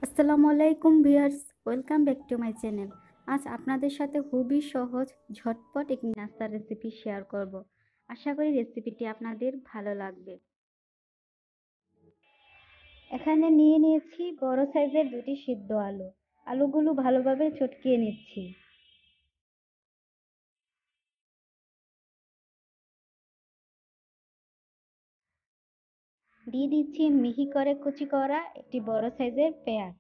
আসসালামু আলাইকুম viewers, welcome back to my channel. আজ আপনাদের সাথে খুবই সহজ ঝটপট একটি নাস্তার রেসিপি শেয়ার করব। আশা করি রেসিপিটি আপনাদের ভালো লাগবে। এখানে নিয়ে নিয়েছি বড় সাইজের দুটি সিদ্ধ আলু। আলুগুলো ভালোভাবে চটকিয়ে নিচ্ছি। দিয়ে দিচ্ছি মিহি করে কুচি করা একটি বড় সাইজের পেঁয়াজ,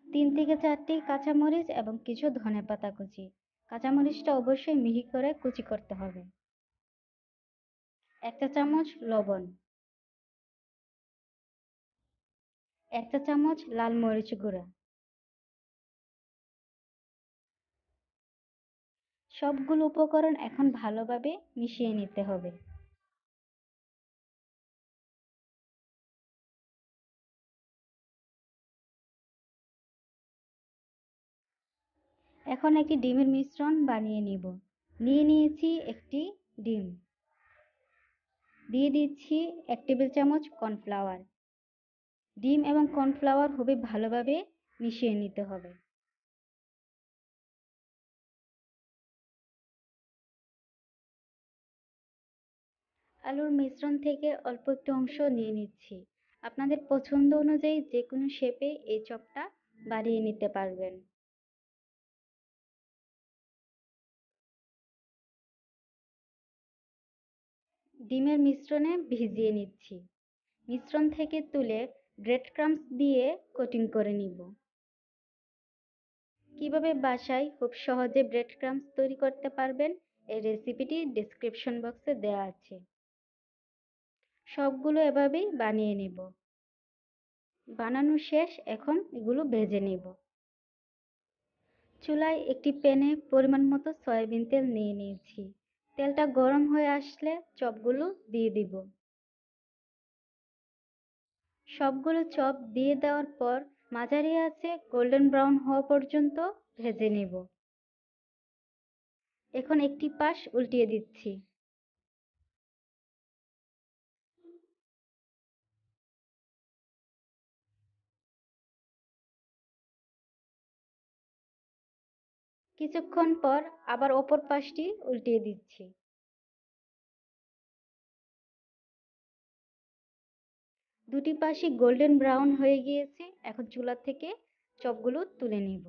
3 থেকে 4টি কাঁচামরিচ এবং কিছু ধনেপাতা কুচি। কাঁচামরিচটা অবশ্যই মিহি করে কুচি করতে হবে। 1 চা চামচ লবণ, 1 চা চামচ লাল মরিচ গুঁড়া। সবগুলো উপকরণ এখন ভালোভাবে মিশিয়ে নিতে হবে। এখন একটি ডিমের মিশ্রণ বানিয়ে নিব। নিয়ে নিয়েছি একটি ডিম, দিয়ে দিচ্ছি 1 টেবিল চামচ কর্নফ্লাওয়ার। ডিম এবং কর্নফ্লাওয়ার খুবই ভালোভাবে মিশিয়ে নিতে হবে। আলুর মিশ্রণ থেকে অল্প একটু অংশ নিয়ে নিচ্ছি। আপনাদের পছন্দ অনুযায়ী যে কোনো শেপে এই চপটা বানিয়ে নিতে পারবেন। ডিমের মিশ্রণে ভিজিয়ে নিচ্ছি। মিশ্রণ থেকে তুলে ব্রেড ক্রাম্বস দিয়ে কোটিং করে নিব। কিভাবে বাসায় খুব সহজে ব্রেড ক্রাম্বস তৈরি করতে পারবেন এই রেসিপিটি ডেসক্রিপশন বক্সে দেওয়া আছে। সবগুলো এভাবেই বানিয়ে নেব। বানানো শেষ, এখন এগুলো ভেজে নেব। চুলায় একটি প্যানে পরিমাণ মতো সয়াবিন তেল নিয়ে নিয়েছি। তেলটা গরম হয়ে আসলে চপগুলো দিয়ে দিব। সবগুলো চপ দিয়ে দেওয়ার পর মাঝারি আঁচে গোল্ডেন ব্রাউন হওয়া পর্যন্ত ভেজে নেব। এখন একটি পাশ উল্টিয়ে দিচ্ছি। কিছুক্ষণ পর আবার অপর পাশটি উল্টিয়ে দিচ্ছি। দুটি পাশই গোল্ডেন ব্রাউন হয়ে গিয়েছে। এখন চুলা থেকে চপগুলো তুলে নিব।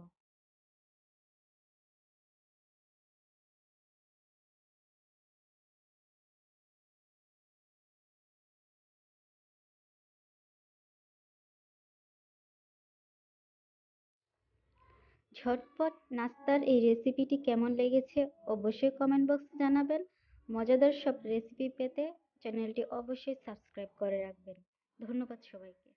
ঝটপট নাস্তার এই রেসিপিটি কেমন লেগেছে অবশ্যই কমেন্ট বক্সে জানাবেন। মজাদার সব রেসিপি পেতে চ্যানেলটি অবশ্যই সাবস্ক্রাইব করে রাখবেন। ধন্যবাদ সবাইকে।